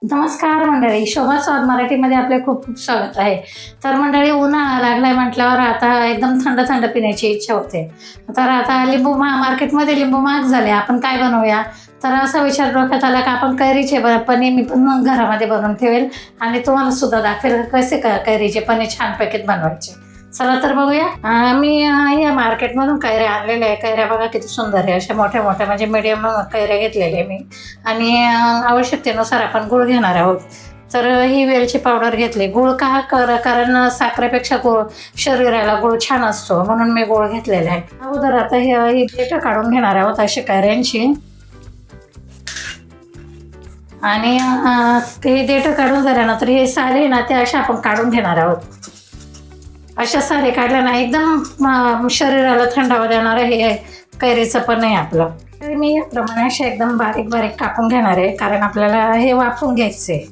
नमस्कार मंडळी, शोभा स्वाद मराठीमध्ये आपले खूप खूप स्वागत आहे. तर मंडळी, उन्हाळा लागलाय म्हटल्यावर आता एकदम थंड थंड पिण्याची इच्छा होते. तर आता मार्केटमध्ये लिंबू महाग झाले, आपण काय बनवूया? तर असा विचार डोक्यात आला का आपण कैरीचे पन्हे मी पण घरामध्ये बनवून ठेवेल आणि तुम्हाला सुद्धा दाखवेल कसे कैरीचे पन्हे छान पॅकेट बनवायचे. चला तर बघूया. मी या मार्केटमधून कैऱ्या आणलेल्या आहे. कैऱ्या बघा किती सुंदर आहे, अशा मोठ्या मोठ्या म्हणजे मीडियम कैऱ्या घेतलेल्या आहे मी. आणि आवश्यकतेनुसार आपण गूळ घेणार आहोत. तर ही वेलची पावडर घेतली. गूळ का कारण साखरेपेक्षा गूळ शरीराला गूळ छान असतो, म्हणून मी गूळ घेतलेला आहे. अगोदर आता ही देठं काढून घेणार आहोत अशी कैऱ्यांची. आणि हे देठं काढून झाल्यानंतर हे साले ना ते अशा आपण काढून घेणार आहोत. अशा सारे काढल्या ना एकदम शरीराला थंडावा देणारं हे कैरीचं पण आहे आपलं. तर मी याप्रमाणे असे एकदम बारीक बारीक कापून घेणार आहे, कारण आपल्याला हे वाफवून घ्यायचं आहे.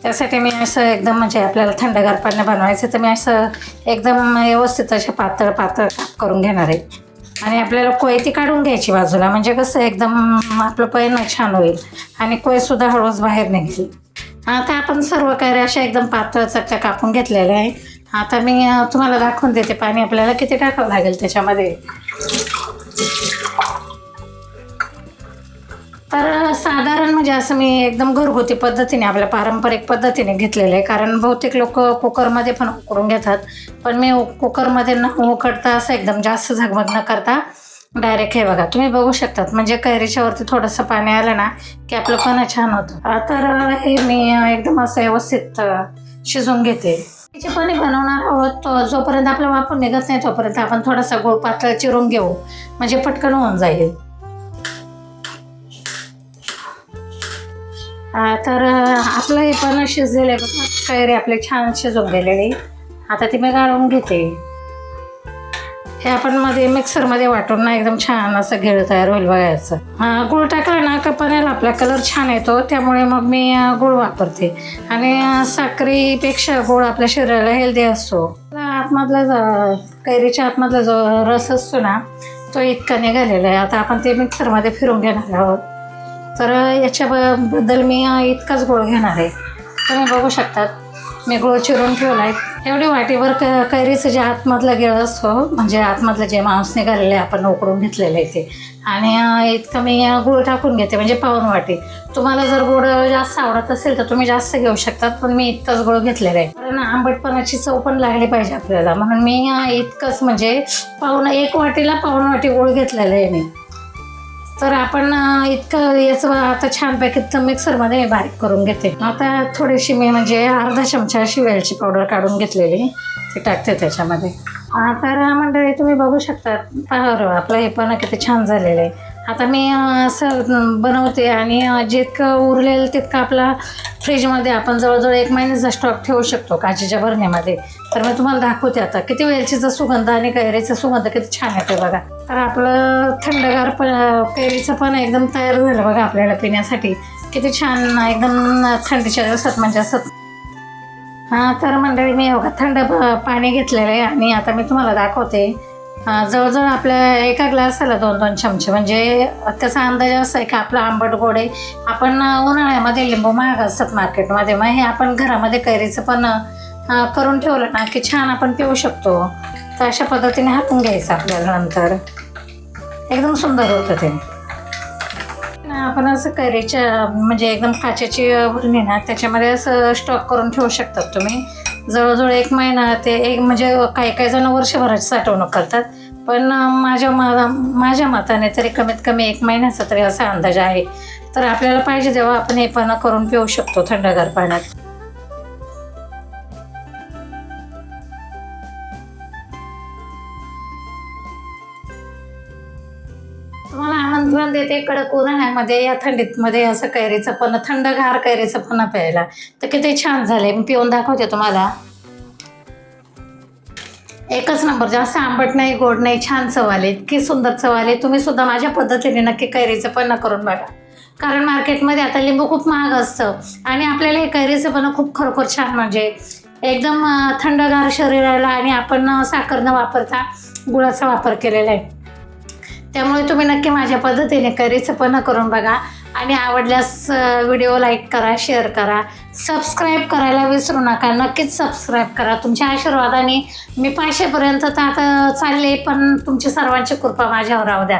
त्यासाठी मी असं एकदम म्हणजे आपल्याला थंडगार पाणी बनवायचं, तर मी असं एकदम व्यवस्थित असे पातळ पातळ काप करून घेणार आहे. आणि आपल्याला कोयती काढून घ्यायची बाजूला, म्हणजे कसं एकदम आपलं पण छान होईल आणि कोयसुद्धा हळूच बाहेर निघेल. आता आपण सर्व कैऱ्या अशा एकदम पातळ चकच्या कापून घेतलेल्या आहे. आता मी तुम्हाला दाखवून देते पाणी आपल्याला किती टाकावं लागेल त्याच्यामध्ये. तर साधारण म्हणजे असं मी एकदम घरगुती पद्धतीने आपल्या पारंपरिक पद्धतीने घेतलेलं आहे, कारण बहुतेक लोक कुकरमध्ये पण उकडून घेतात, पण मी कुकरमध्ये न उकडता असं एकदम जास्त झगमग न करता डायरेक्ट हे बघा तुम्ही बघू शकतात, म्हणजे कैरीच्या वरती थोडंसं पाणी आलं ना की आपलं पण छान होतं. तर हे मी एकदम असं व्यवस्थित शिजवून घेते. त्याचे पन्हे बनवणार आहोत. जोपर्यंत आपलं वाफून निघत नाही तोपर्यंत आपण थोडासा गूळ पातळ चिरून घेऊ, म्हणजे पटकन होऊन जाईल. तर आपलं हे पण शिजलेलं आहे बघा, कैरी आपले छान शिजून गेलेली. आता ती मी गाळून घेते. हे आपण मध्ये मिक्सरमध्ये वाटून ना एकदम छान असं घेळ तयार होईल बघायचं. गूळ टाकला ना का पन्ह्याला आपला कलर छान येतो, त्यामुळे मग मी गूळ वापरते. आणि साखरेपेक्षा गूळ आपल्या शरीराला हेल्दी असतो. आतमधला कैरीच्या आतमधला जो रस असतो ना तो इतका निघालेला आहे. आता आपण ते मिक्सरमध्ये फिरून घेणार आहोत. तर याच्याबद्दल मी इतकाच गूळ घेणार आहे. तुम्ही बघू शकतात मी गूळ चिरून ठेवला आहे. एवढी वाटीभर कैरीचं जे आतमधला गिळ असतो, म्हणजे आतमधलं जे मांस निघालेलं आहे आपण उकडून घेतलेलं आहे ते, आणि इतकं मी गूळ टाकून घेते, म्हणजे पाऊण वाटी. तुम्हाला जर गूळ जास्त आवडत असेल तर तुम्ही जास्त घेऊ शकतात, पण मी इतकंच गूळ घेतलेलं आहे. कारण आंबटपणाची चव पण लागली पाहिजे आपल्याला, म्हणून मी इतकंच म्हणजे एक वाटीला पाऊण वाटी गूळ घेतलेलं आहे मी. तर आपण इतकं याचं आता छानपैकी मिक्सरमध्ये बारीक करून घेते. आता थोडीशी मी म्हणजे अर्धा चमचा अशी वेलची पावडर काढून घेतलेली ती टाकते त्याच्यामध्ये. तर मंडळी तुम्ही बघू शकता, पहा आपलं हे पण किती छान झालेलं आहे. आता मी असं बनवते आणि जितकं उरलेलं तितकं आपला फ्रीजमध्ये आपण जवळजवळ 1 महिन्याचा स्टॉक ठेवू शकतो काचेच्या भरणीमध्ये. तर मी तुम्हाला दाखवते आता किती वेलचीचा सुगंध आणि कैरीचा सुगंध किती छान येतो बघा. तर आपलं थंडगार कैरीचं पण एकदम तयार झालं बघा आपल्याला पिण्यासाठी. किती छान एकदम थंडीच्या दिवसात म्हणजे असं. तर मंडळी मी थंड पाणी घेतलेलं आहे आणि आता मी तुम्हाला दाखवते. जवळजवळ आपल्या एका ग्लासाला 2-2 चमचे, म्हणजे त्याचा अंदाज असा आहे की आपलं आंबट गोड आहे. आपण उन्हाळ्यामध्ये लिंबू महाग असतात मार्केटमध्ये, मग हे आपण घरामध्ये कैरीचं पण करून ठेवलं ना की छान आपण पिऊ शकतो. तर अशा पद्धतीने हातून घ्यायचं आपल्याला, नंतर एकदम सुंदर होतं ते. आपण असं कैरीच्या म्हणजे एकदम काचेची भरणी ना त्याच्यामध्ये असं स्टॉक करून ठेवू शकतात तुम्ही. जवळजवळ 1 महिना ते म्हणजे काही जण वर्षभराची साठवणूक करतात, पण माझ्या मताने तरी कमीत कमी 1 महिन्याचा तरी असा अंदाज आहे. तर आपल्याला पाहिजे तेव्हा आपण हे पण करून पिऊ शकतो थंडगार पाण्यात. तुम्हाला आमंत्रण देते कडक उन्हाळ्यामध्ये या थंडीमध्ये असं कैरीचं पण थंडगार कैरीचं पण प्यायला. तर किती छान झालंय, मी पिऊन दाखवते तुम्हाला. एकच नंबर, जास्त आंबट नाही गोड नाही, छान चव आली, इतकी सुंदर चव आली. तुम्ही सुद्धा माझ्या पद्धतीने नक्की कैरीचं पण करून बघा, कारण मार्केटमध्ये आता लिंबू खूप महाग असतं आणि आपल्याला हे कैरीचं पण खूप खरोखर छान म्हणजे एकदम थंडगार शरीराला. आणि आपण साखर न वापरता गुळाचा वापर केलेला आहे, त्यामुळे तुम्ही नक्की माझ्या पद्धतीने कैरीचं पण करून बघा आणि आवडल्यास व्हिडिओ लाईक करा, शेअर करा, सबस्क्राईब करायला विसरू नका. नक्कीच सबस्क्राईब करा. तुमच्या आशीर्वादाने मी 500पर्यंत तर आता चालले, पण तुमची सर्वांची कृपा माझ्यावर राहू द्या.